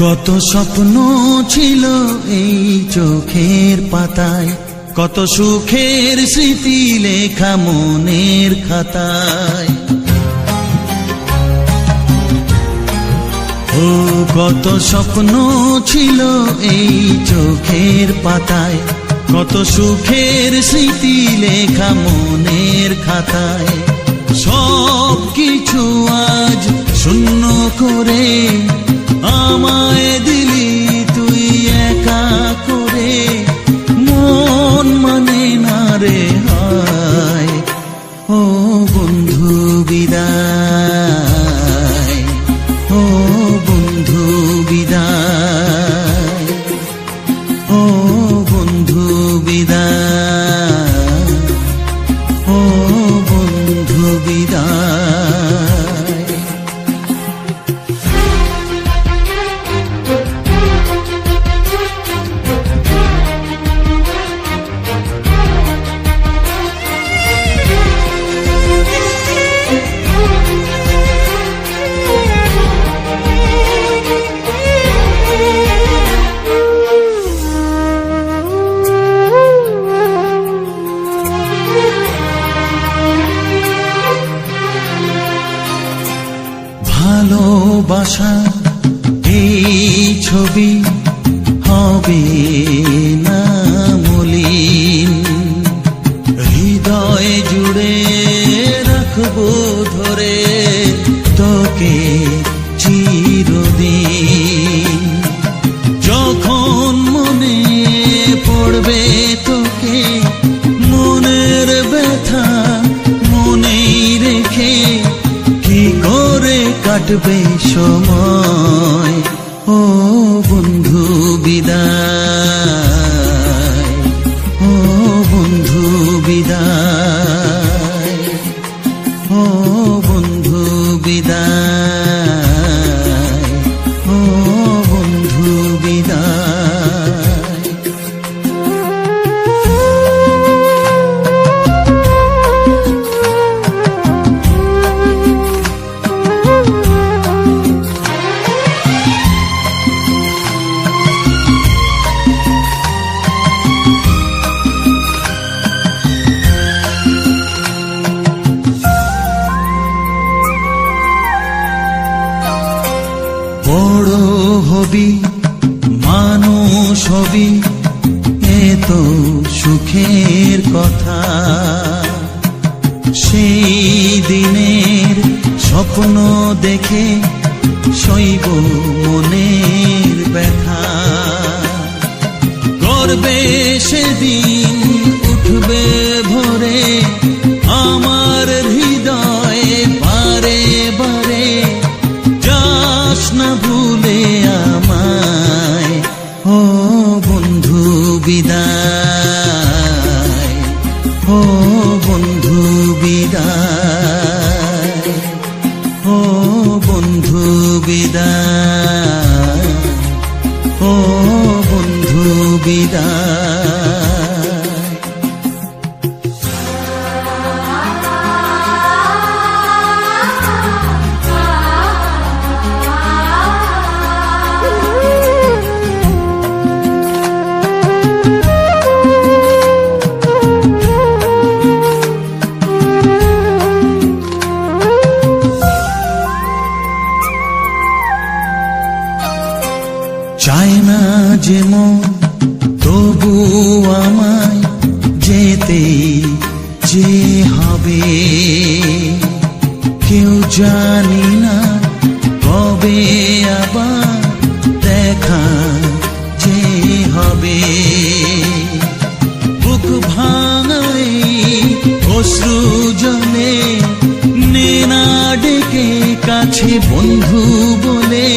কত স্বপ্ন ছিল এই চোখের পাতায়, কত সুখের স্মৃতি লেখা মনের খাতায়। ও কত স্বপ্ন ছিল এই চোখের পাতায়, কত সুখের স্মৃতি লেখা মনের খাতায়। সব কিছু আজ শূন্য করে আমায় দিলি তুই একা করে, মন মানে না রে হায়। ও বন্ধু বিদায়, ও বন্ধু বিদায়, ও বন্ধু বিদায়, ও বন্ধু বিদায়। ভালোবাসা এই ছবি হবে না মলিন, হৃদয় জুড়ে রাখবো ধরে তোকে চিরদিন। যখন মনে পড়বে তোকে মনের ব্যথা মনেই রেখে, কি করে কাটবে সময়। ও বন্ধু বিদায়, ও বন্ধু বিদায়, ও বন্ধু বিদায়, ও বন্ধু বিদায়। বড় হবি মানুষ হবি এত সুখের কথা, সেই দিনের স্বপ্ন দেখে সইব মনের ব্যথা। গর্বে সেদিন উঠবে ভরে আমার হৃদয়ে বারে বারে, যাস না ভুলে আমায়। ও বন্ধু বিদায়, ও বন্ধু বিদায়, ও বন্ধু বিদায়, ও বন্ধু বিদায়। চায় না যে মন তবু আমায় যেতে যে হবে, কেউ জানি না কবে আবার দেখা যে হবে। বুক ভাঙাই অশ্রু জলে নে না ডেকে কাছে বন্ধু বলে,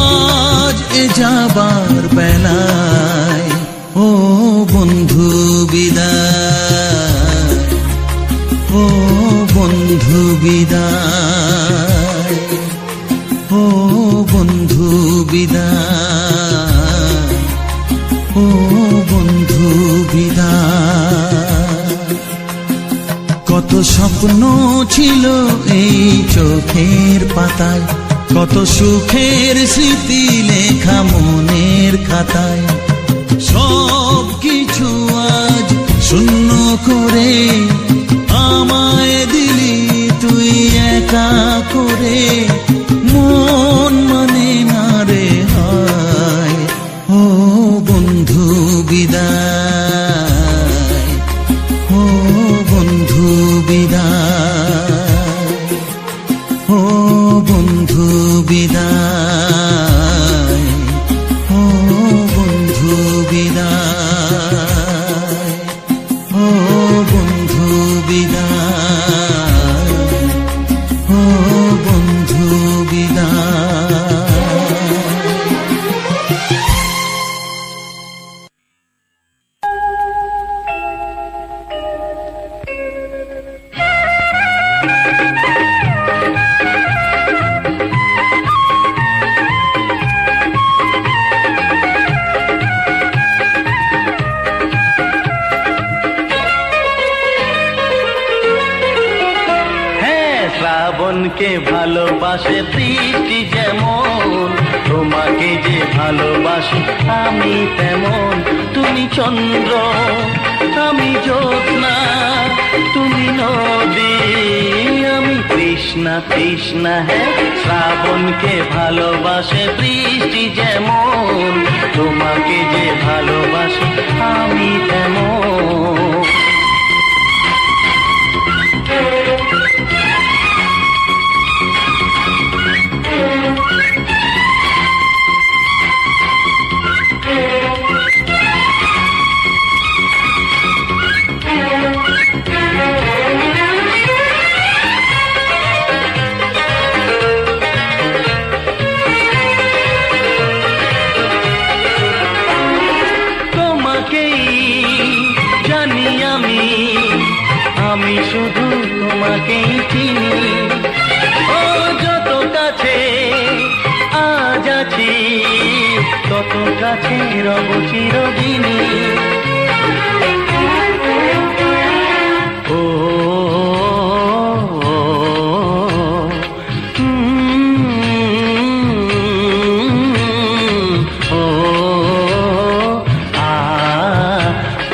আজ এ যাবার বেলায়। ও বন্ধু বিদায়, ও বন্ধু বিদায়, ও বন্ধু বিদায়, ও বন্ধু বিদায়। কত স্বপ্ন ছিল এই চোখের পাতায়, কত সুখের স্মৃতি লেখা মনের খাতায়, সব কিছু আজ শূন্য করে আমায় দিলি তুই একা করে। মন মানে না রে হায়, ও বন্ধু বিদায়, ও বন্ধু বিদায়, ও বন্ধু বিদায়, ও বন্ধু বিদায়, ও বন্ধু বিদায়, ও বন্ধু বিদায়। শ্রাবণকে ভালোবাসে বৃষ্টি যেমন, তোমাকে যে ভালোবাসি আমি তেমন। তুমি চন্দ্র আমি জ্যোৎস্না, তুমি নদী আমি তৃষ্ণা তৃষ্ণা। হ্যাঁ শ্রাবণকে ভালোবাসে বৃষ্টি যেমন, তোমাকে যে ভালোবাসি আমি তেমন। আমি শুধু তোমাকেই চিনি, ও যত কাছে আজ আছি তত কাছে রব চিরদিনই। ও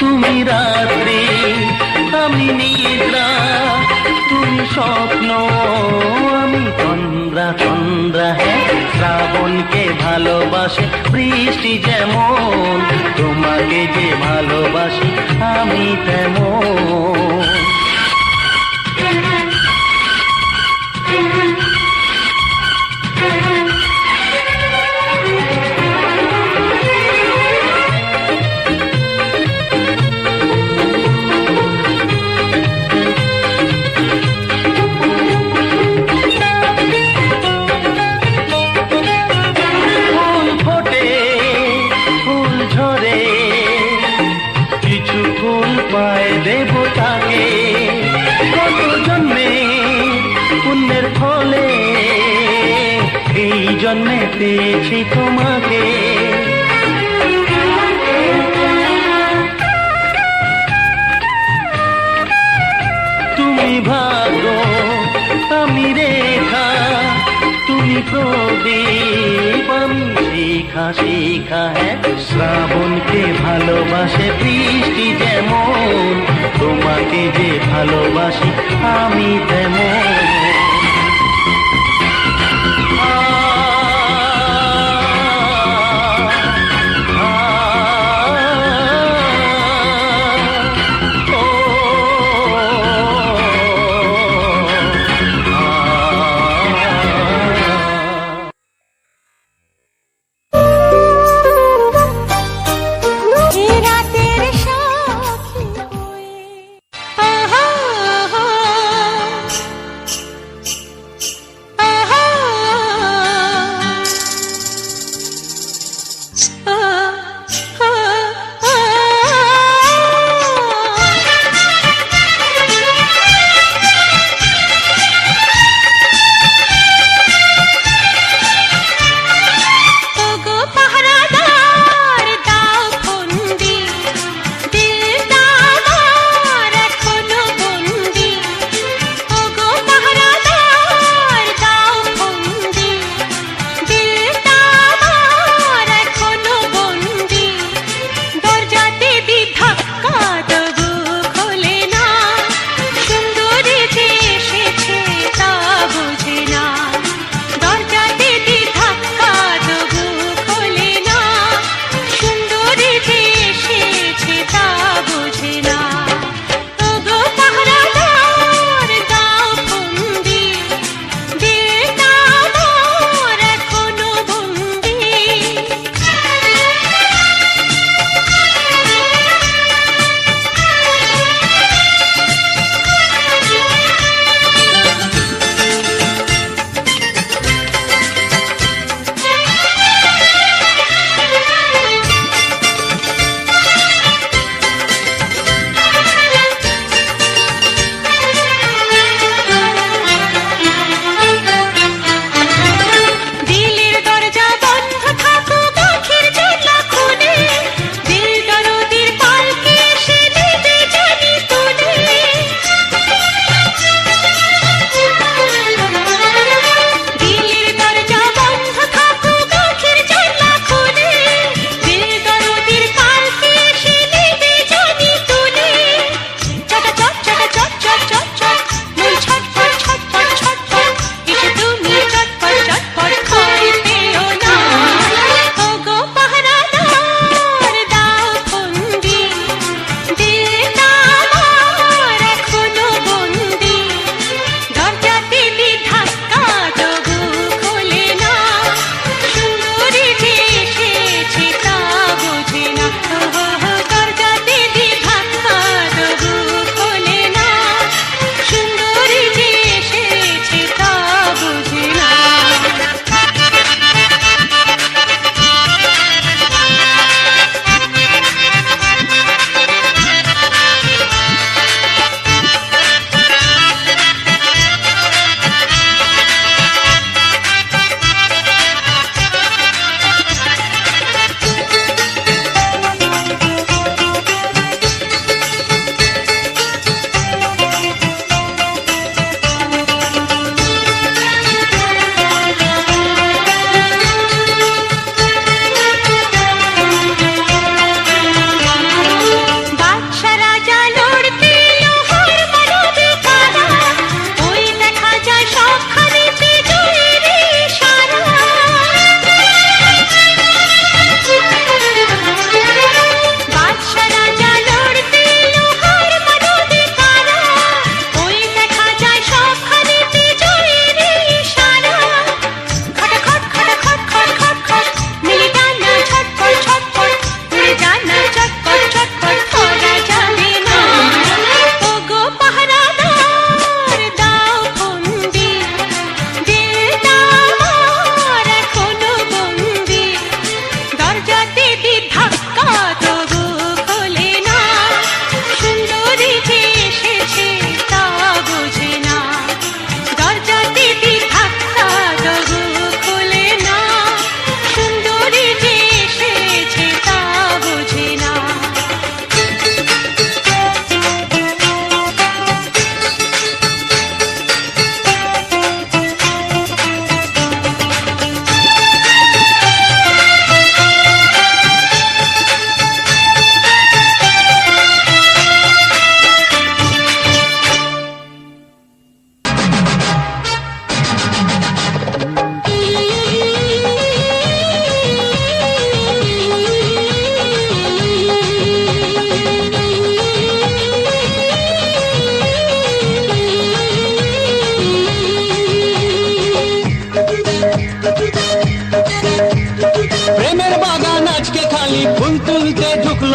তুমি রাত্রি আমি নিদ্রা, তুমি স্বপ্ন আমি তন্দ্রা তন্দ্রা। হ্যাঁ শ্রাবণকে ভালোবাসে বৃষ্টি যেমন, তোমাকে যে ভালোবাসি আমি তেমন। দেবতাকে কত জন্মে পুণ্যের ফলে এই জন্মে পেয়েছি তোমাকে। তুমি ভাগ্য আমি রেখা, তুমি প্রদীপ আমি শিখা শিখা। হ্যাঁ শ্রাবণকে ভালোবাসে বৃষ্টি যেমন, তোমাকে যে ভালোবাসি আমি তেমন।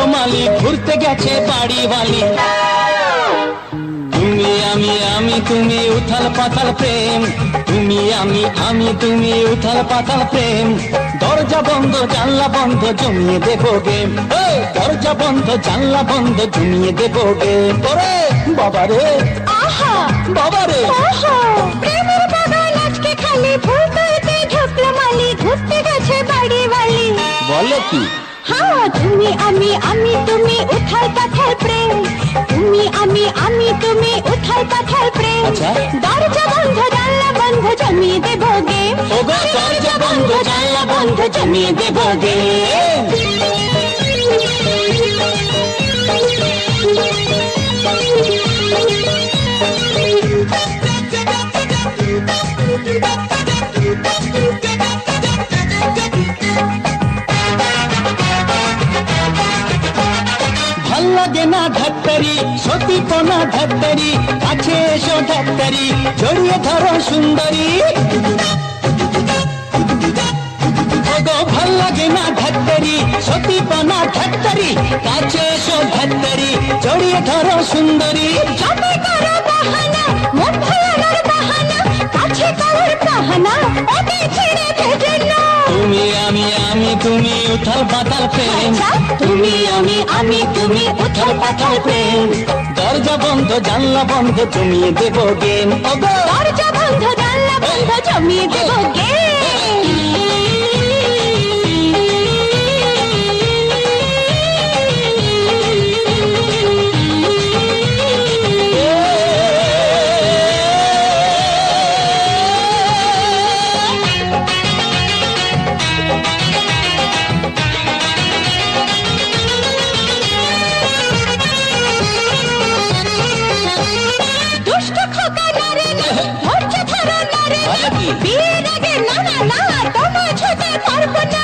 ঢুকলো মালি, ঘুরতে গেছে বাড়ি বালি। তুমি আমি তুমি উথাল পাতাল প্রেম, তুমি আমি তুমি উথাল পাতাল প্রেম। দরজা বন্ধ জানলা বন্ধ জমিয়ে দেবো গেম, দরজা বন্ধ জানলা বন্ধ জমিয়ে দেবো গেম। ওরে বাবারে আহা বাবারে, ওহো প্রেমের বাগান আজকে খালি, ফুল তুলতে ঢুকলো মালি, ঘুরতে গেছে বাড়ি বালি। বলো কি? হ্যাঁ তুমি আমি তুমি উথাল পাথাল প্রেম, তুমি আমি তুমি উথাল পাথাল প্রেম। আচ্ছা। দরজা বন্ধ জানলা বন্ধ জমিয়ে দেবো গেম, ওগো দরজা বন্ধ জানলা বন্ধ জমিয়ে দেবো গেম। ভাল লাগে না ঢাক্তারি, সতীপনা ঢাক্তারি, কাছে এসো ঢাক্তারি, জড়িয়ে ধরো সুন্দরী। ওগো ভাল লাগে না ঢাক্তারি, সতীপনা ঢাক্তারি, কাছে এসো ঢাক্তারি, জড়িয়ে ধরো সুন্দরী। যতই করো বাহানা, মন ভোলানোর বাহানা, কাছে করার বাহানা, ওকে ছেড়ে ভেজে না। তুমি আমি তুমি উথাল পাতাল প্রেম, তুমি আমি তুমি উথাল পাতাল প্রেম। দরজা বন্ধ জানলা বন্ধ জমিয়ে দেবো গেম, ওগো দরজা বন্ধ জানলা বন্ধ জমিয়ে দেবো গেম। দুষ্ট খোকা নারে না, ধৈর্য ধরো নারে না, বিয়ের আগে না না না তোমার ছুটে পারবো না।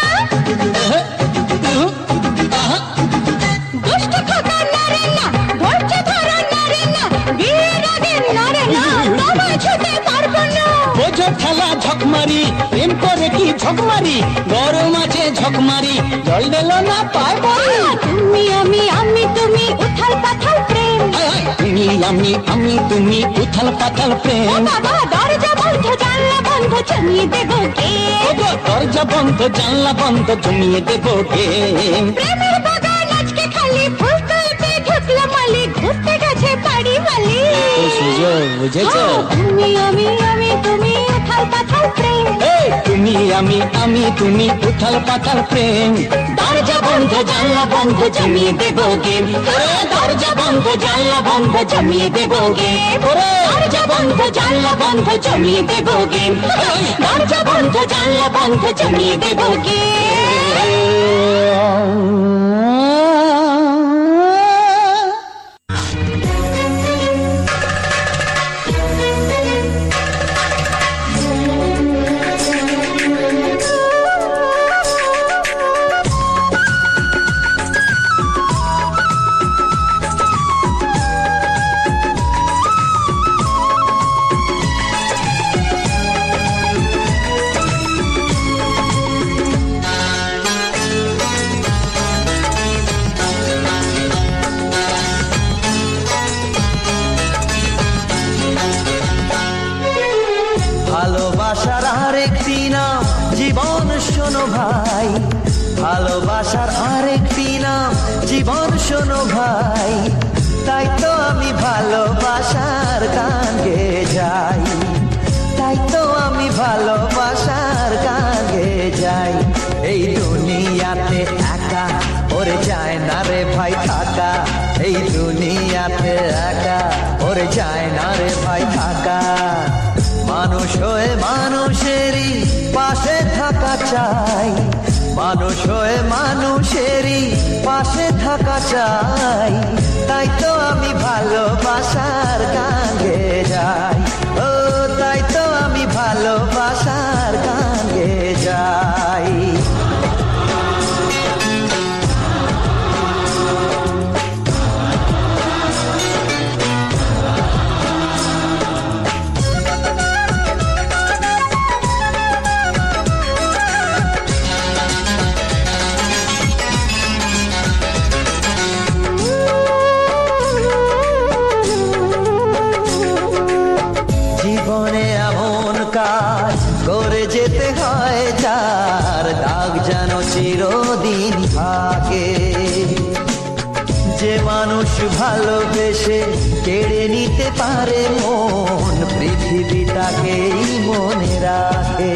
দুষ্ট খোকা নারে না, ধৈর্য ধরো নারে না, বিয়ের আগে নারে না তোমার ছুটে পারবো না। বোঝো খেলা ঝকমারি, প্রেম করে কি ঝকমারি, গরম আছে ঝকমারি, জল দিল না পায় পরে। তুমি আমি তুমি উথাল পাথাল প্রেম, তুমি আমি তুমি উথাল পাতাল ও প্রেম। বাবা দরজা বন্ধ জানলা বন্ধ জমিয়ে দেবো গেম। ওগো দরজা বন্ধ জানলা বন্ধ জমিয়ে দেবো গেম। প্রেমের বাগান আজকে খালি, ফুল তুলতে ঢুকলো মালি, ঘুরতে গেছে বাড়ি বালি। তো সুযোগ বুঝেছো? তুমি আমি তুমি উথাল পাথাল প্রেম, তুমি আমি তুমি উথাল পাতাল প্রেম। দরজা বন্ধ জানলা বন্ধ জমিয়ে দেবো গেম, দরজা বন্ধ জানলা বন্ধ জমিয়ে দেবো গেম। দরজা বন্ধ জানলা বন্ধ জমিয়ে দেবো গেম, দরজা বন্ধ জানলা বন্ধ জমিয়ে দেবো গেম। ভালোবাসার আরেকটি নাম জীবন শোনো ভাই, ভালোবাসার আরেকটি নাম জীবন শোনো ভাই। তাই তো আমি ভালোবাসার গান গেয়ে যাই, তাই তো আমি ভালোবাসার গান গেয়ে যাই। এই দুনিয়াতে একা ওরে যায় না রে ভাই থাকা, এই দুনিয়াতে একা ওরে যায় না রে ভাই থাকা। মানুষ হয়ে মানুষেরই পাশে থাকা চাই, মানুষ হয়ে মানুষেরই পাশে থাকা চাই। তাই তো আমি ভালোবাসার গান গেয়ে যাই, ও তাই তো আমি ভালোবাসার গান গেয়ে যাই। ডাকে।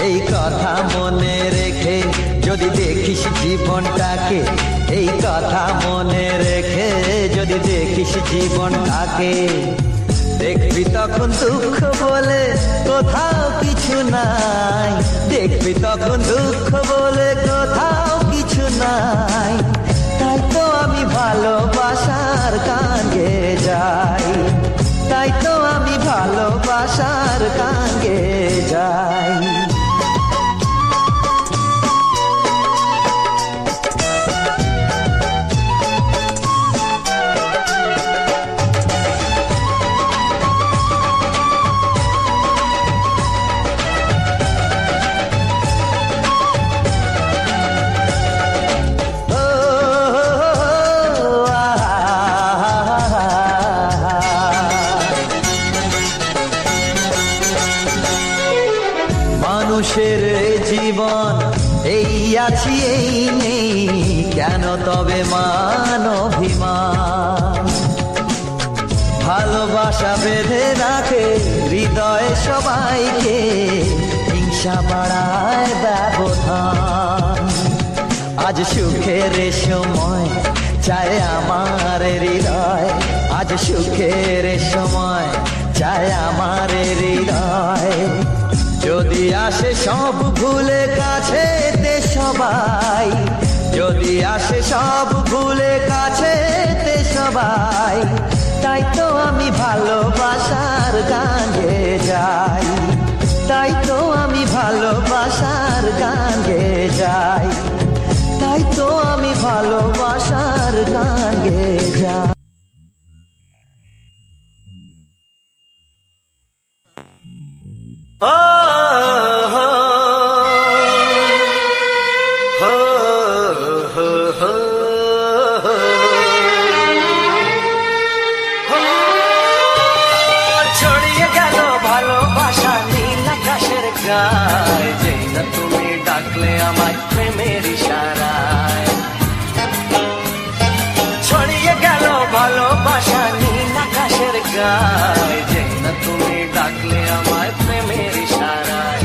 এই কথা মনে রেখে যদি দেখিস জীবনটাকে, এই কথা মনে রেখে যদি দেখিস জীবনটাকে, দেখবি তখন দুঃখ বলে কোথাও কিছু নাই, দেখবি তখন দুঃখ বলে কোথাও কিছু নাই। তাই তো আমি ভালোবাসার গান গেয়ে যাই, তাই তো আমি ভালোবাসার গান গেয়ে যাই। মানুষের জীবন এই আছি এই নেই, কেন তবে মান অভিমান? ভালোবাসা বেঁধে রাখে হৃদয়ে সবাইকে, হিংসা বাড়ায় ব্যবধান। আজ সুখের সময় চায় আমার হৃদয়, আজ সুখের সময় চায় আমার হৃদয়। যদি আসে সব ভুলে কাছেতে সবাই, যদি আসে সব ভুলে কাছেতে সবাই, তাই তো আমি ভালোবাসার গান গেয়ে যাই, তাই তো আমি ভালোবাসার গান গেয়ে যাই, তাই তো আমি ভালোবাসার গান গেয়ে যাই। ছড়িয়ে গেল ভালোবাসা নীল আকাশের গায়ে, যেই না তুমি ডাকলে আমায় প্রেমের ইশারায়। ছড়িয়ে গেল ভালোবাসা নীল আকাশের গায়ে, যেই না তুমি ডাকলে আমায় প্রেমের ইশারায়।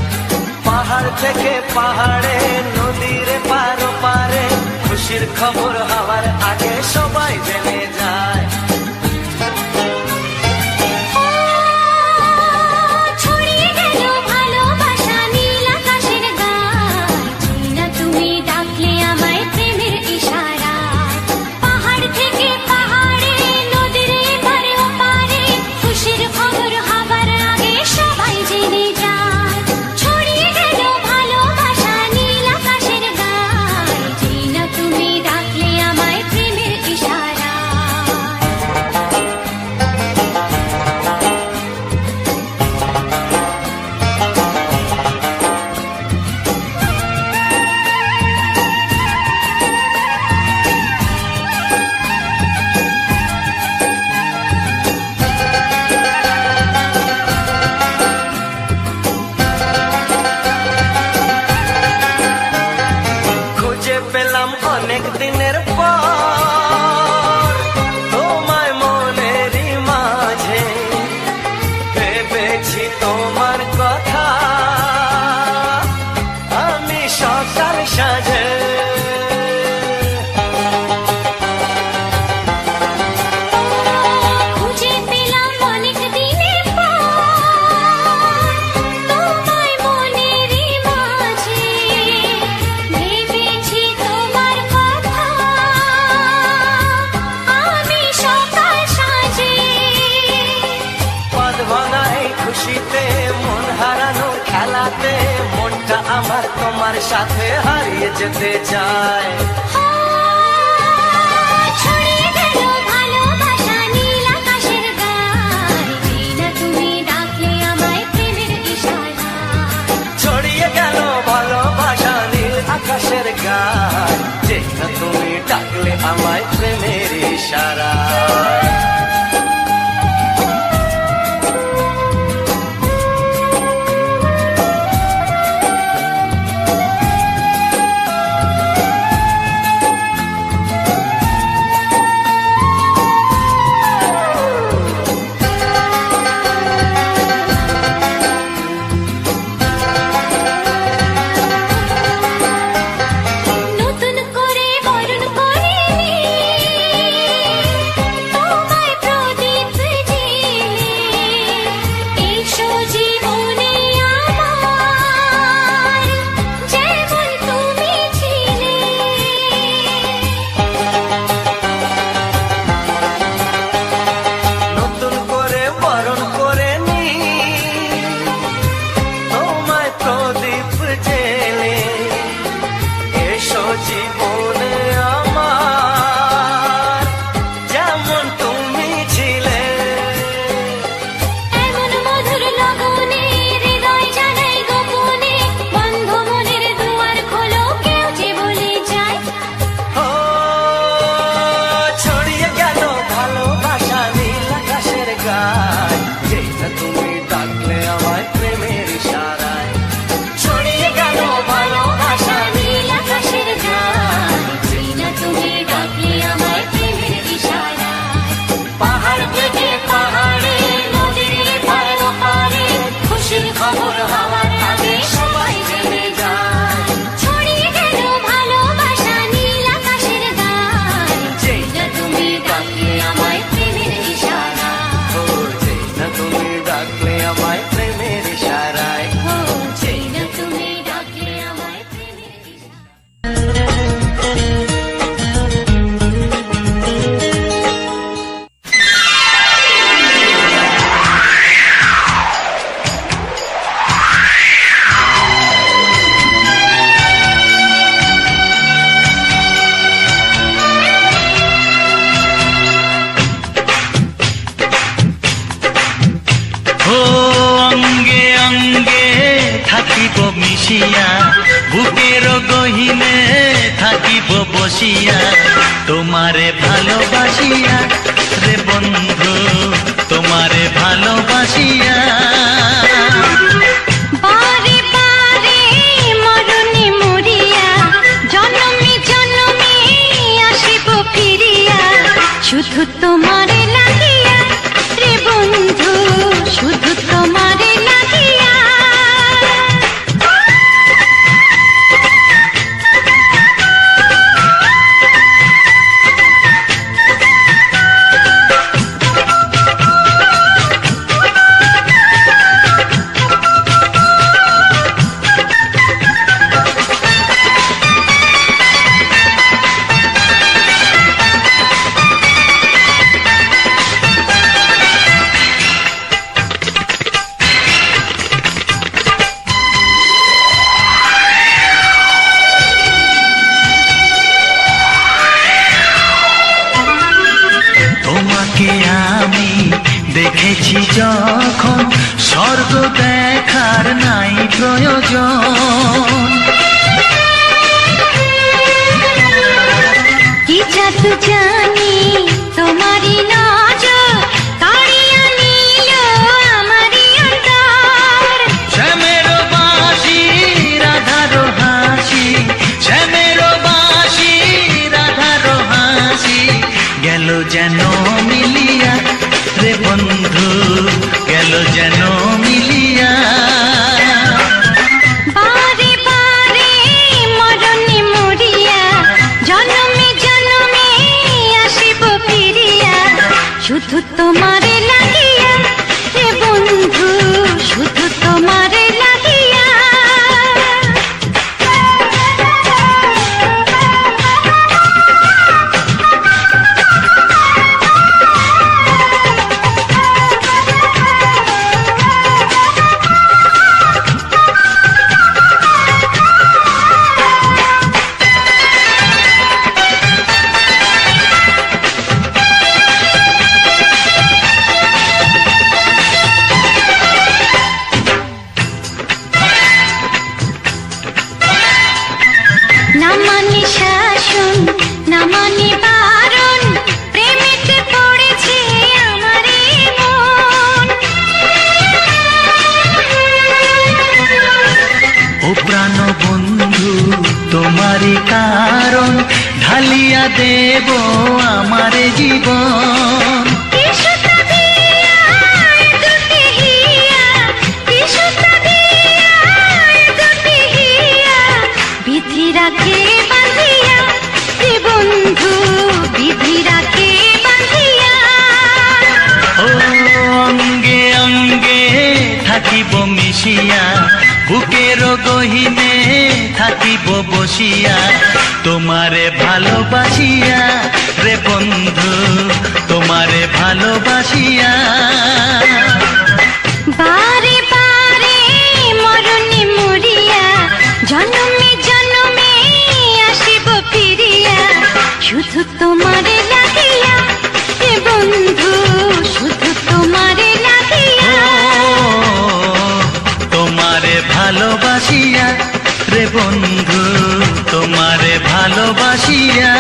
পাহাড় থেকে পাহাড়ে নদীর পারো পারে, খুশির খবর হওয়ার আগে সবাই জেনে যায়। ছড়িয়ে গেল ভালোবাসা নীল আকাশের গায়ে, যেই না তুমি ডাকলে আমায় প্রেমের ইশারায়। পাহাড় থেকে পাহাড়ে নদীর এপারে ওপারে, খুশির খবর হবার আগে সবাই জেনে যায়। ছড়িয়ে গেল ভালোবাসা নীল আকাশের গায়ে, যেই না তুমি ডাকলে আমায় প্রেমের ইশারায়। খুঁজে পেলাম অনেক দিনের পর তোমায় মনেরই মাঝে, ভেবেছি তোমার কথা আমি সকাল সাজে। খুঁজে পেলাম অনেক দিনের পর তোমায় মনেরই মাঝে, ভেবেছি তোমার কথা আমি সকাল সাজে। পদ ভাঙা এই খুশিতে মন হারানো খেলাতে, মনটা আমার তোমার সাথে হারিয়ে যেতে চায়। ছড়িয়ে গেল ভালোবাসা নীল আকাশের গায়ে, যেই না তুমি ডাকলে আমায় প্রেমের ইশারায়। ছড়িয়ে গেল ভালোবাসা নীল আকাশের গায়, যেই না তুমি ডাকলে আমায় প্রেমের ইশারায়। বসিয়া তোমারে ভালোবাসিয়া রে বন্ধু তোমারে ভালোবাসিয়া বারে বারে মরণে মরিয়া জনমে জনমে আসিব ফিরিয়া শুধু তোমারে লাগিয়া রে বন্ধু শুধু তোমারে লাগিয়া তোমাকে আমি দেখেছি যখন স্বর্গ দেখার নাই প্রয়োজন কি জাদু জানি তোমারই নজর কাড়িয়া নিল আমারই অন্তর শ্যামের বাঁশি রাধার হাসি শ্যামের বাঁশি রাধার হাসি গেল যেন মিলিয়া রে বন্ধু গেল যেন মিলিয়া বারে বারে মরণে মরিয়া জনমে জনমে আসিব ফিরিয়া শুধু তোমারে লাগিয়া হে বন্ধু শুধু তোমারে লাগিয়া না মানে শাসন না মানে বারণ প্রেমেতে পড়েছে আমারে মন ও প্রাণ বন্ধু তোমারই কারণ ঢালিয়া দেব আমারে জীবন কিসুতা দিয়া দুটি হিয়া কিসুতা দিয়া দুটি হিয়া বিধি রাখে বাঁধিয়া হে বন্ধু বিধি রাখে বাঁধিয়া ও অঙ্গে অঙ্গে থাকিব মিশিয়া বুকের গহিনে থাকিব বসিয়া তোমারে ভালোবাসিয়া রে বন্ধু তোমারে ভালোবাসিয়া বারে বারে মরণে মরিয়া জনমে জনমে আসিব ফিরিয়া শুধু তোমারে লাগিয়া হে বন্ধু শুধু তোমারে লাগিয়া তোমারে ভালোবাসিয়া রে বন্ধু তোমারে ভালোবাসিয়া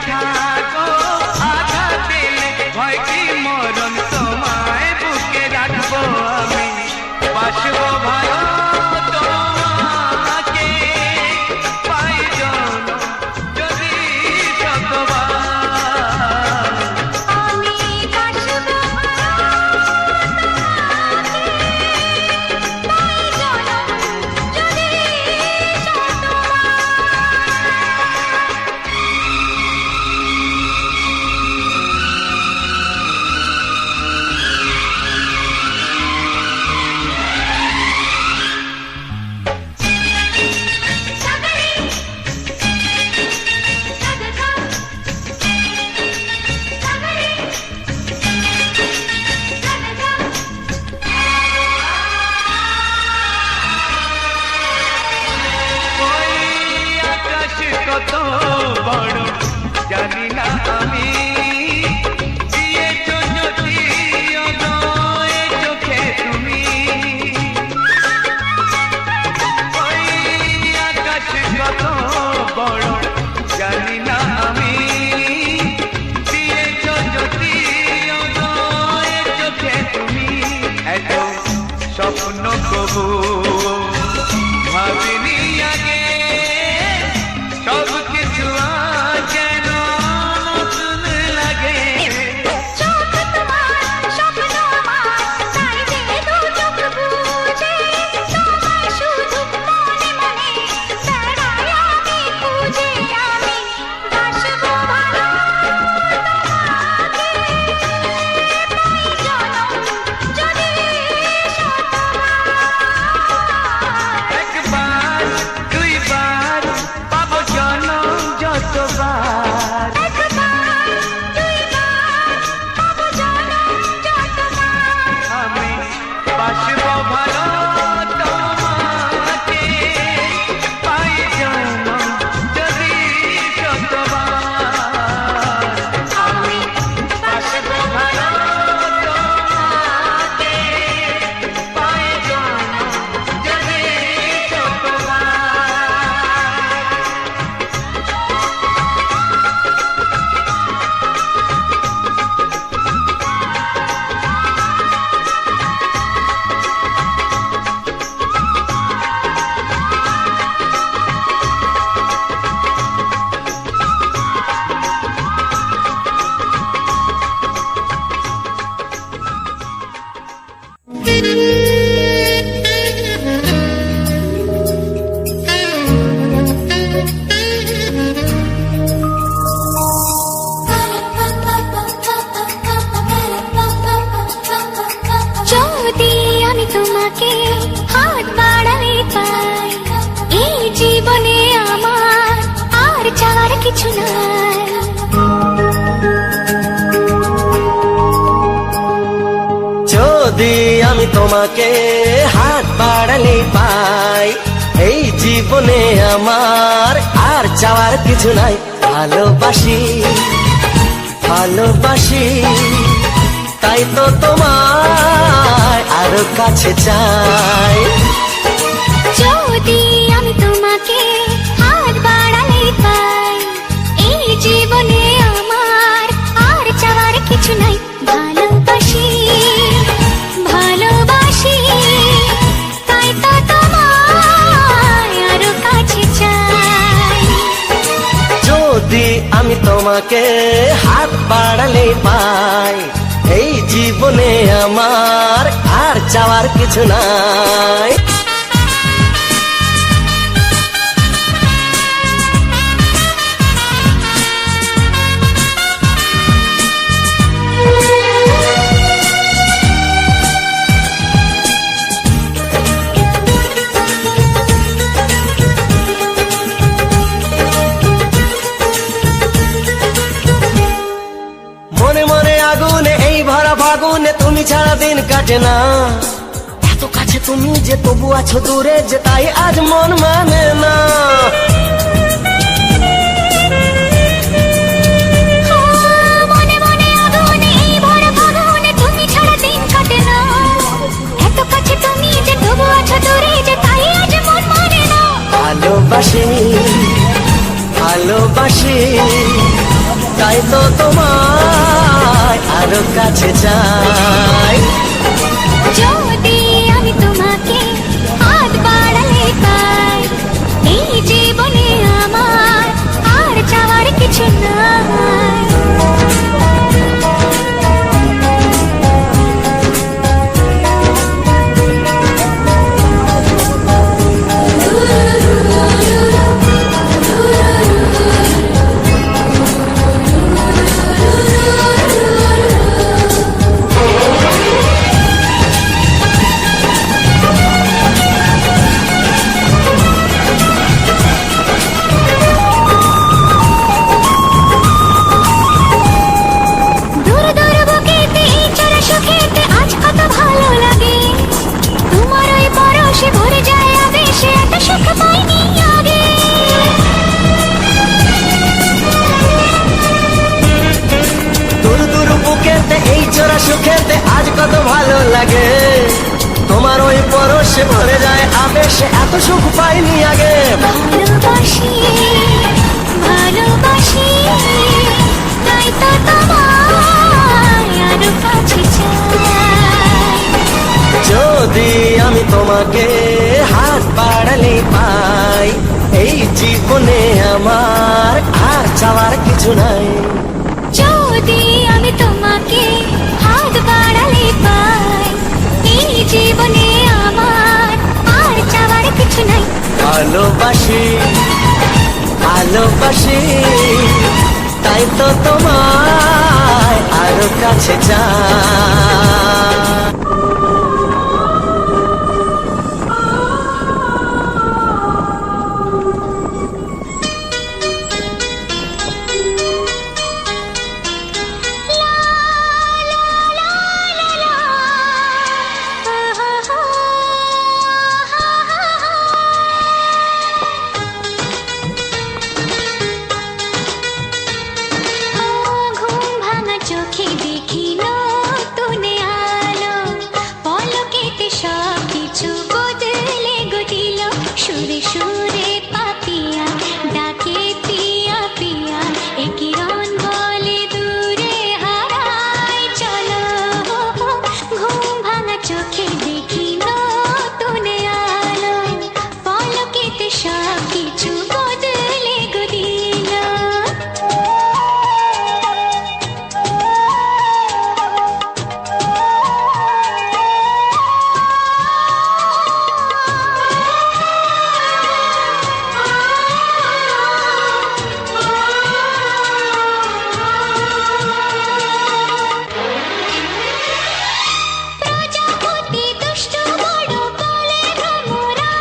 থাকো, আঘাত দিলে ভয় কি মরণ, তোমায় বুকে রাখবো আমি, বাসবো ভালো তোমাকে, পাই জনম যদি শতবার। আমি বাসবো তাই জনম যদি ওই আকাশ কত বড় জানি না আমি, দিয়েছো যদি অদয় চোখে তুমি। ওই আকাশ কত বড় জানি না আমি, দিয়েছো যদি অদয় চোখে তুমি। এত স্বপ্ন কবু ভাবিনি আগে, সব কিছু আজ যেন নতুন লাগে। চোখ তোমার স্বপ্ন আমার, তাই যে দু চোখ বুঝে তোমায় শুধু মনে মনে বেড়াই আমি খুঁজে। আমি বাসবো ভালো তোমাকে, পাই জনম যদি শতবার। একবার দুইবার পাবো জনম যতবার, একবার দুইবার পাবো জনম যতবার। আমি বাসবো ভালো তোমাকে, পাই জনম যদি শতবার। আমি বাসবো ভালো তোমাকে, পাই জনম যদি শতবার। যদি আমি তোমাকে হাত বাড়াই পাই, এই জীবনে আমার আর চাওয়ার কিছু নাই। যদি আমি তোমাকে হাত বাড়ালে পাই, এই জীবনে আমার আর চাওয়ার কিছু নাই। ভালোবাসি ভালোবাসি, তাই তো তোমায় আরো কাছে চাই। যদি আমি তোমাকে হাত বাড়াই পাই, এই জীবনে আমার আর চাওয়ার কিছু নাই। ভালোবাসি ভালোবাসি, তাই তো তোমায় আরো কাছে চাই। যদি আমি তোমাকে হাত বাড়ালে পাই, এই জীবনে আমার আর চাওয়ার কিছু নাই। মনে মনে আগুনে এই ভরা ফাগুনে তুমি ছাড়া দিন কাটে না। এত কাছে তুমি যে তবু আছো দূরে, যে তাই আজ মন মানে না। মনে মনে আগুনে এই ভরা ফাগুনে তুমি ছাড়া দিন কাটে না। এত কাছে তুমি যে তবু আছো দূরে, যে তাই আজ মন মানে না। ভালোবাসি ভালোবাসি, তাই তো তোমায় আরো কাছে চাই। যদি আমি তোমাকে হাত বাড়ালে পাই, এই জীবনে আমার আর চাওয়ার কিছু নাই। দূর দূর বুকেতে এই চড়া সুখেতে আজ কত ভালো লাগে, তোমার ওই পরশে ভরে যায় আবেশে, এত সুখ পাইনি আগে। দূর দূর বুকেতে এই চোরা সুখেতে আজ কত ভালো লাগে, তোমার ওই পরশে ভরে যায় আবেশে, এত সুখ পাইনি আগে। ভালোবাসি ভালোবাসি, তাই তো তোমায় আরো কাছে চাই। যদি আমি তোমাকে হাত বাড়ালে পাই, এই জীবনে আমার আর চাওয়ার কিছু নাই। যদি আমি তোমাকে হাত বাড়ালে পাই, এই জীবনে আমার আর চাওয়ার কিছু নাই। ভালোবাসি ভালোবাসি, তাই তো তোমায় আরো কাছে চাই। ঘুম ভাঙা চোখে দেখি নতুন আলো, পলকেতে সব কিছু বদলে গদিল। সুরে সুরে পাপিয়া ডাকে পিয়া পিয়া, এ কিরণ বলে দূরে হারায় চলো। ঘুম ভাঙা চোখে দেখি নতুন আলো, পলকেতে সব কিছু বদলে গদিল। প্রজাপতি দুষ্টু বড় বলে ভ্রমরা,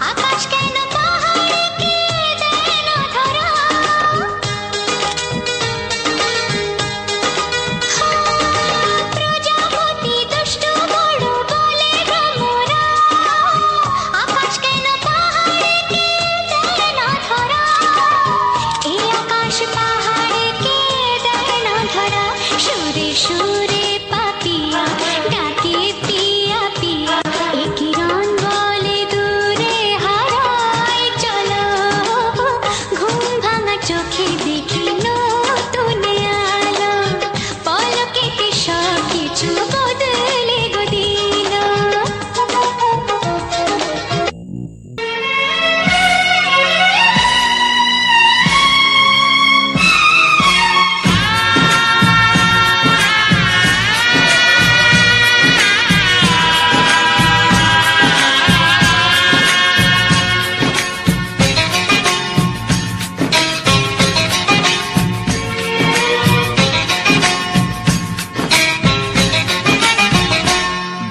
আকাশ কেন পাহাড়কে দেয় না ধরা। প্রজাপতি দুষ্টু বড় বলে ভ্রমরা, আকাশ কেন পাহাড়কে দেয় না ধরা। এই আকাশ পাহাড়কে দেয় না ধরা। সুরে সুরে পাপিয়া ডাকে পিয়া পিয়া, এ কিরণ বলে দূরে হারায় চলো। ঘুম ভাঙা চোখে দেখি নতুন আলো, পলকেতে সব কিছু বদলে গদিল।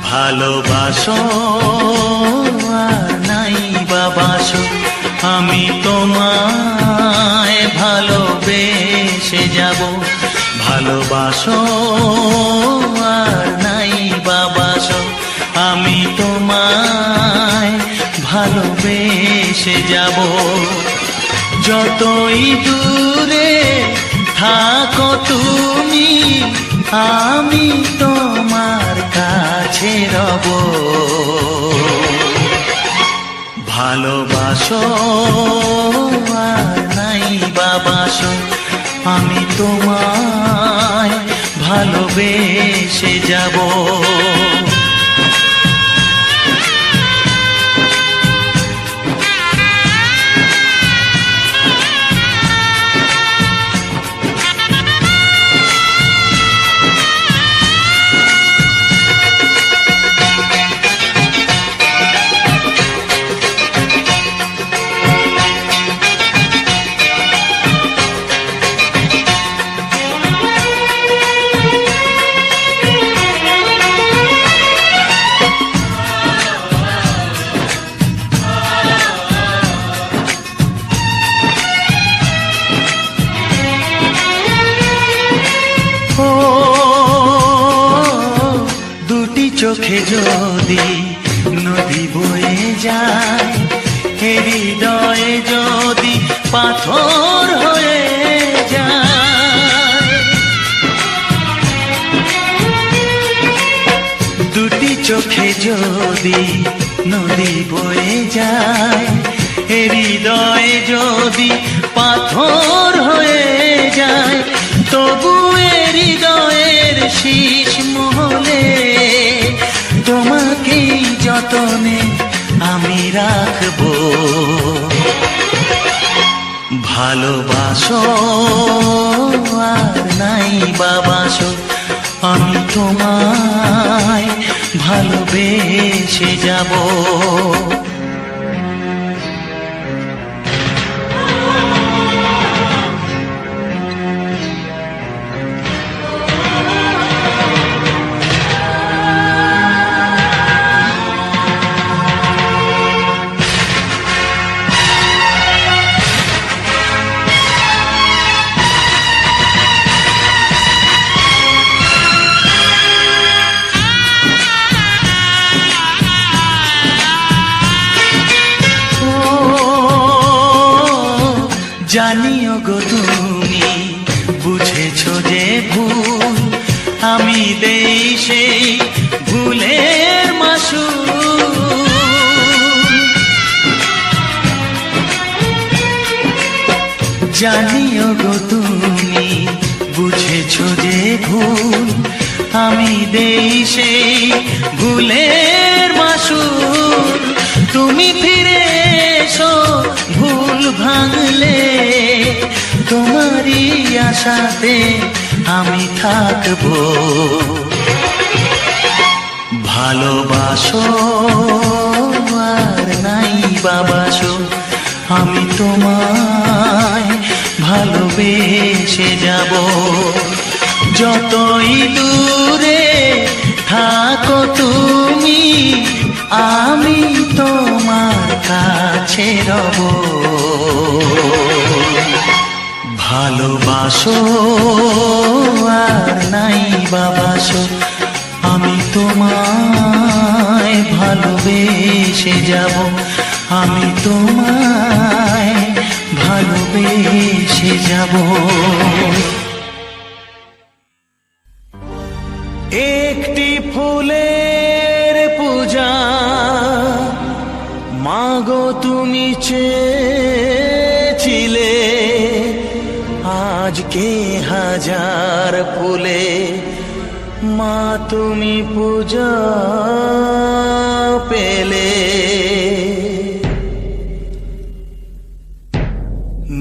ভালোবাসো আর নাই বাবাসো, আমি তোমায় ভালোবেসে যাব। ভালোবাসো আর নাই বাবাসো, আমি তোমায় ভালোবেসে যাব। যতই দূরে থাকো তুমি, আমি তোমার কাছে রব। ভালোবাসো আর নাই বাবাসো, আমি তোমায় ভালোবেসে যাব। ও দুটি চোখে যদি নদী বয়ে যায়, হৃদয়ে যদি পাথর হয়ে যায়, দুটি চোখে যদি নদী বয়ে যায়, হৃদয়ে যদি পাথর হয়ে যায়, তবু হৃদয়ের শীষ মহলে তোমাকেই যতনে আমি রাখবো। ভালোবাসো আর নাই বাবাসো, আমি তোমায় ভালোবেসে যাব। জানিও গো তুমি বুঝেছো যে ভুল, আমি দেই সেই ভুলের মাসুল। জানিও গো তুমি বুঝেছো যে ভুল, আমি দেই সেই ভুলের মাসুল। তুমি ফিরে এসো ভুল ভাঙলে, তোমারই আশাতে আমি থাকবো। ভালোবাসো আর নাই বাবাসো, আমি তোমায় ভালোবেসে যাব। যতই দূরে থাকো তুমি, আমি তোমার কাছে রব। ভালোবাসো আর নাই বাবাসো, আমি তোমায় ভালোবেসে যাব। আমি তোমায় ভালোবেসে যাব। একটি ফুলের পূজা মাগো তুমি চেয়েছিলে, আজকে হাজার ফুলে মা তুমি পূজা পেলে।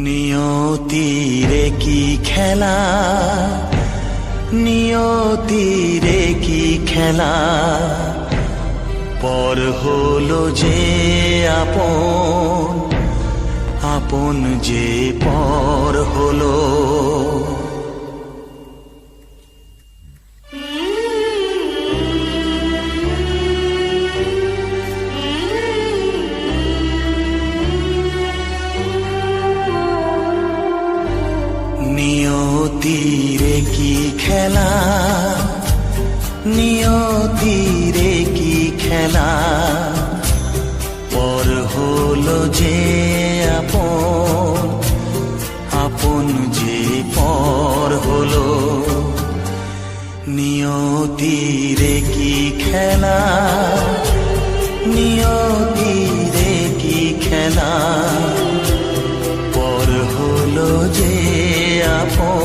নিয়তিরে কি খেলা, নিয়তিরে কি খেলা, পর হলো যে আপন, আপন যে পর হলো। নিয়তিরে কি খেলা, নিয়তিরে কি খেলা, পর হলো যে আপন, আপন যে পর হলো। নিয়তিরে কি খেলা, নিয়তিরে কি খেলা, পর হলো যে আপন,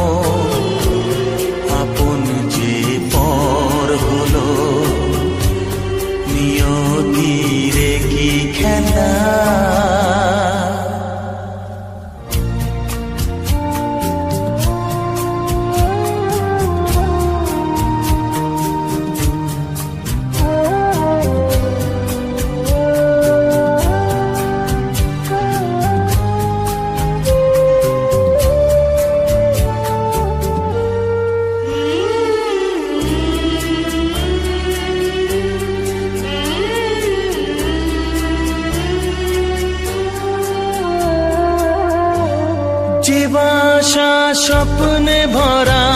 স্বপ্নে ভরা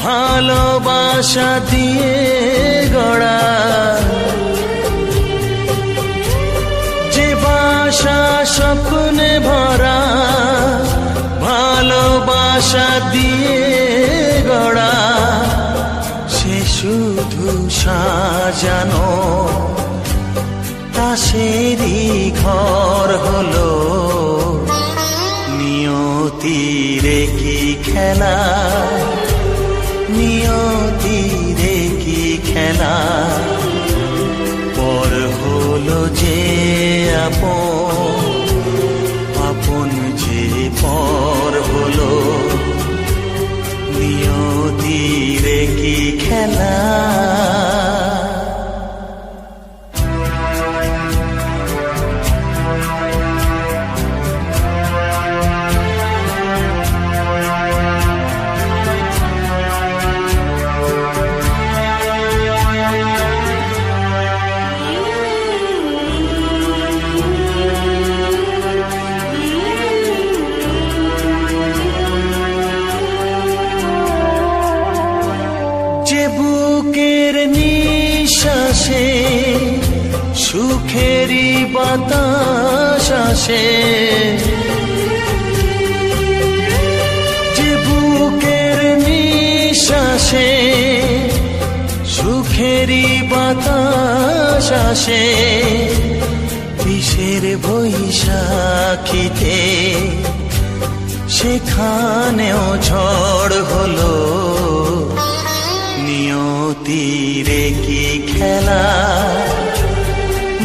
ভালোবাসা দিয়ে গড়া, যে বাসা স্বপ্নে ভরা ভালোবাসা দিয়ে গড়া, সে শুধু সাজানো তাসেরই ঘর হলো। নিয়তিরে কি খেলা, নিয়তিরে কি খেলা, পর হলো যে আপন, আপন যে পর হলো। নিয়তিরে কি খেলা। যে বুকের নিঃশ্বাসে সুখেরই বাতাস আসে, যে বুকের নিঃশ্বাসে সুখেরই বাতাস আসে, কিসের বৈশাখীতে সেখানেও ঝড় হলো। নিয়তিরে কি খেলা,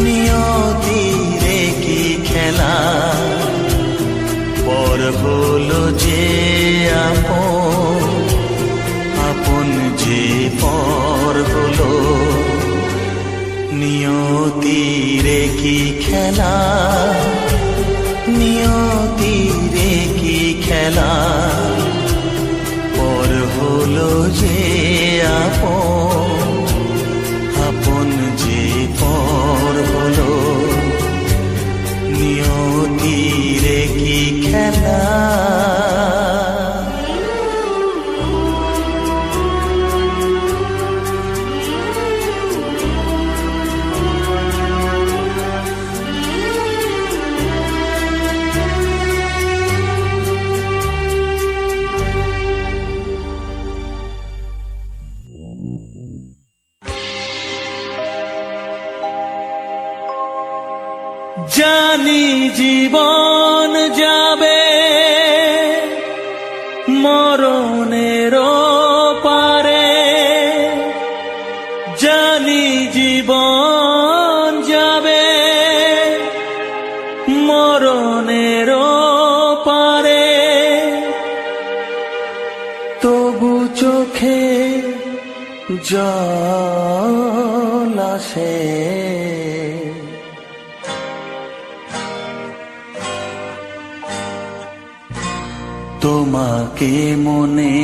নিয়তিরে কি খেলা, পর হলো যে আপন, আপন যে পর হলো। নিয়তিরে কি খেলা, নিয়তিরে কি খেলা, পর হলো যে আপন, আপন যে পর হলো। নিয়তিরে কি খেলা। জানি জীবন যাবে মরণের পারে, জানি জীবন যাবে মরণের পারে, তবু চোখে জল আসে। তোমাকে মনে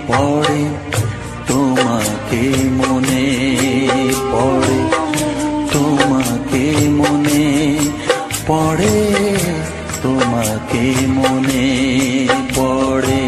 পড়ে, তোমাকে মনে পড়ে, তোমাকে মনে পড়ে, তোমাকে মনে পড়ে।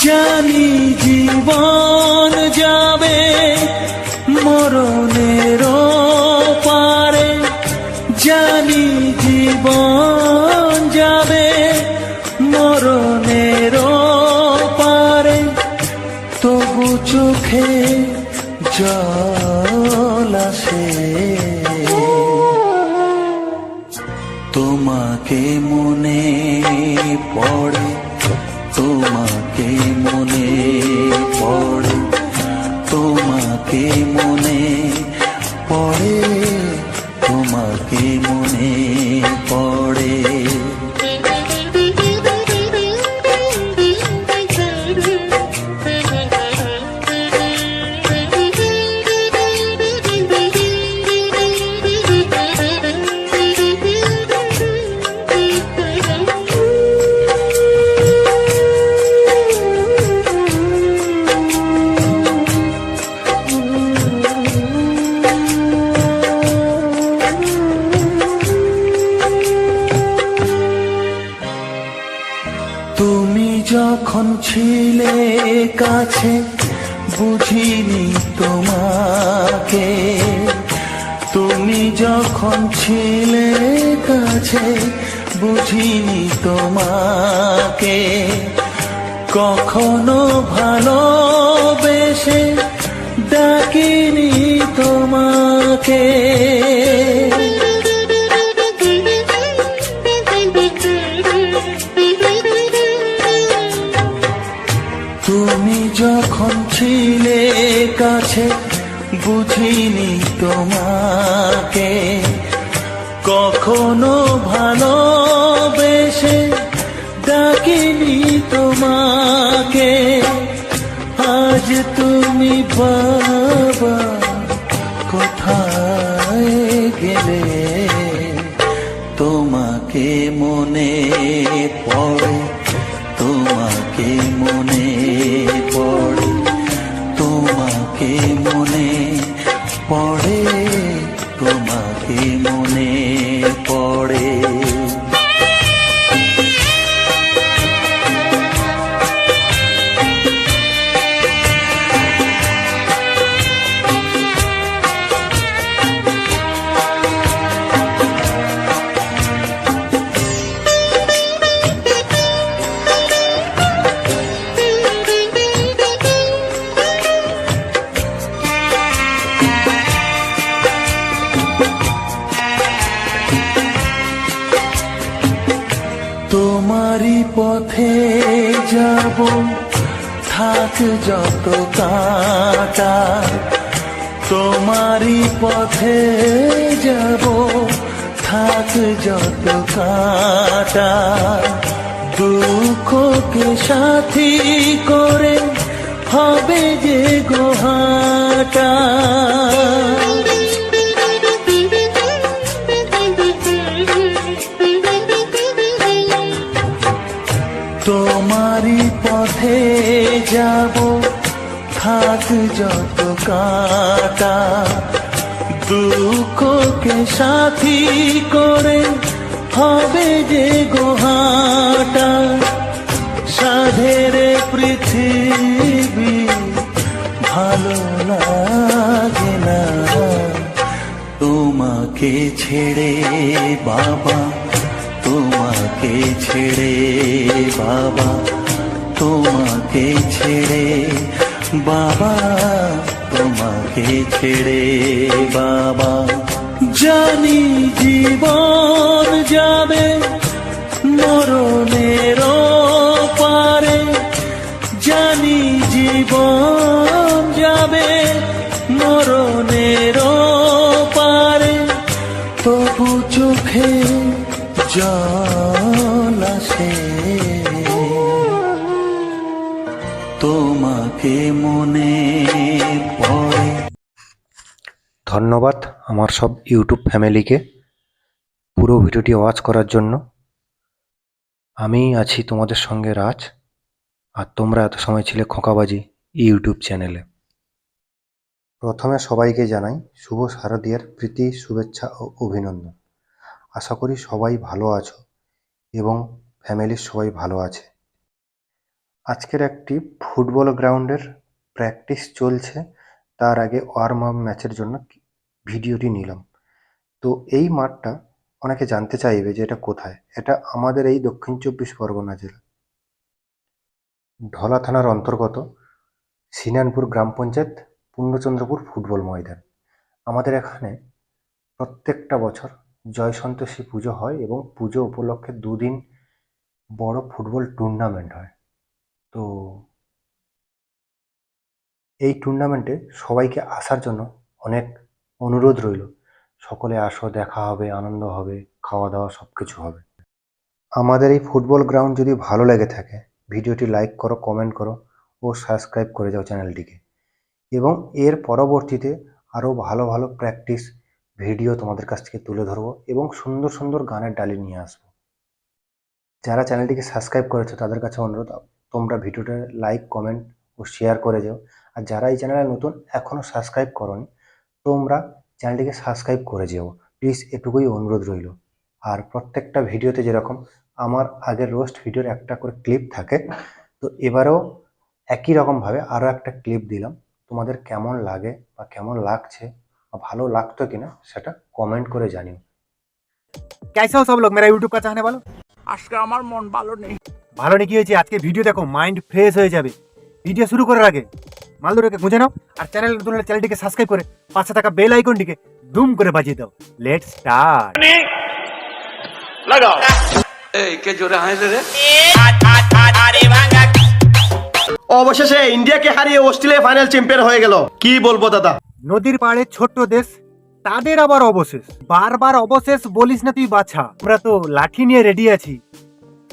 জানি জীবন যাবে মরণের পারে, জানি জীবন যাবে মরণের পারে, তবু চোখে জল আসে। তোমাকে মনে পড়ে, তোমাকে মনে পড়ে, তোমাকে মনে পড়ে, তোমাকে মনে পড়ে। তুমি যখন ছিলে কাছে বুঝিনি তোমাকে, তুমি যখন ছিলে কাছে বুঝিনি তোমাকে, কখনো ভালোবেসে ডাকিনি তোমাকে। তুমি যখন ছিলে কাছে বুঝিনি তোমাকে, কখনো ভালোবেসে ডাকিনি তোমাকে। আজ তুমি বাবা কোথায় গেলে, তোমাকে মনে পড়ে, তোমাকে মনে পড়ে, তোমাকে মনে পড়ে, তোমাকে মনে পড়ে। তোমারই পথে যাব, থাক যত কাঁটা, তোমারই পথে যাব, থাক যত কাঁটা। দুঃখকে সাথী করে হবে যে গোহাটা। তোমারই পথে যাব, থাক যত কাঁটা, দুঃখকে সাথী করে হবে যে গোহাটা। সাধের পৃথিবী ভালো লাগে না তোমাকে ছেড়ে বাবা, তোমাকে ছেড়ে বাবা, তোমাকে ছেড়ে বাবা, তোমাকে ছেড়ে বাবা। জানি জীবন যাবে মরণের পারে, জানি জীবন যাবে মরণের পারে, তবু চোখে জল আসে তোমাকে মনে পড়ে। ধন্যবাদ আমার সব ইউটিউব ফ্যামিলিকে পুরো ভিডিওটি ওয়াচ করার জন্য। আমি আছি তোমাদের সঙ্গে রাজ, আর তোমরা এত সময় ছিলে খোঁকাবাজি ইউটিউব চ্যানেলে। প্রথমে সবাইকে জানাই শুভ শারদীয়ার প্রীতি, শুভেচ্ছা ও অভিনন্দন। আশা করি সবাই ভালো আছো এবং ফ্যামিলির সবাই ভালো আছে। আজকের একটি ফুটবল গ্রাউন্ডের প্র্যাকটিস চলছে, তার আগে ওয়ার্ম আপ ম্যাচের জন্য ভিডিওটি নিলাম। তো এই মাঠটা অনেকে জানতে চাইবে যে এটা কোথায়। এটা আমাদের এই দক্ষিণ 24 পরগনা জেলা ঢলা থানার অন্তর্গত সিনানপুর গ্রাম পঞ্চায়েত পূর্ণচন্দ্রপুর ফুটবল ময়দান। আমাদের এখানে প্রত্যেকটা বছর জয় সন্তোষী পুজো হয় এবং পুজো উপলক্ষে দুদিন বড় ফুটবল টুর্নামেন্ট হয়। তো এই টুর্নামেন্টে সবাইকে আসার জন্য অনেক অনুরোধ রইল। সকলে আসো, দেখা হবে, আনন্দ হবে, খাওয়া দাওয়া সব কিছু হবে। আমাদের এই ফুটবল গ্রাউন্ড যদি ভালো লেগে থাকে ভিডিওটি লাইক করো, কমেন্ট করো ও সাবস্ক্রাইব করে যাও চ্যানেলটিকে। এবং এর পরবর্তীতে আরও ভালো ভালো প্র্যাকটিস ভিডিও তোমাদের কাছ থেকে তুলে ধরবো এবং সুন্দর সুন্দর গানের ডালি নিয়ে আসবো। যারা চ্যানেলটিকে সাবস্ক্রাইব করেছো তাদের কাছে অনুরোধ, তোমরা ভিডিওটা লাইক, কমেন্ট ও শেয়ার করে যাও। আর যারা এই চ্যানেলে নতুন এখনও সাবস্ক্রাইব করোনি, তোমরা চ্যানেলটিকে সাবস্ক্রাইব করে যেও প্লিজ, এটুকুই অনুরোধ রইল। আর প্রত্যেকটা ভিডিওতে যেরকম আমার আগের রোস্ট ভিডিওর একটা করে ক্লিপ থাকে, তো এবারেও একই রকমভাবে আরও একটা ক্লিপ দিলাম। তোমাদের কেমন লাগে বা কেমন লাগছে বা ভালো লাগতো কিনা সেটা কমেন্ট করে জানিও। कैसे हो सब लोग मेरा यूट्यूब का चाहने वालों? আজকে আমার মন ভালো নেই। ভালো নাকি হয়েছে আজকে ভিডিও দেখো, মাইন্ড ফ্রেশ হয়ে যাবে। ভিডিও শুরু করার আগে মালদুরকে গুঁজে নাও আর চ্যানেলটিকে সাবস্ক্রাইব করে পাশে থাকা বেল আইকনটিকে দুম করে বাজিয়ে দাও। Let's start. এই কে জোরে হাসে রে? অবশেষে ইন্ডিয়াকে হারিয়ে অস্ট্রেলিয়া ফাইনাল চ্যাম্পিয়ন হয়ে গেল। কি বলবো দাদা, নদীর পাড়ে ছোট্ট দেশ, তাদের আবার অবশেষ। বারবার অবশেষ বলিস না তুই বাছা, আমরা তো লাঠি নিয়ে রেডি আছি,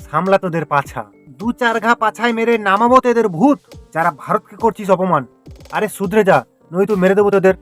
সামলা তোদের পাছা। 2-4 ঘা পাছায় মেরে নামাবো তোদের ভূত, যারা ভারতকে করছিস অপমান। আরে শুধরে যা, নয়তো মেরে দেবো তোদের।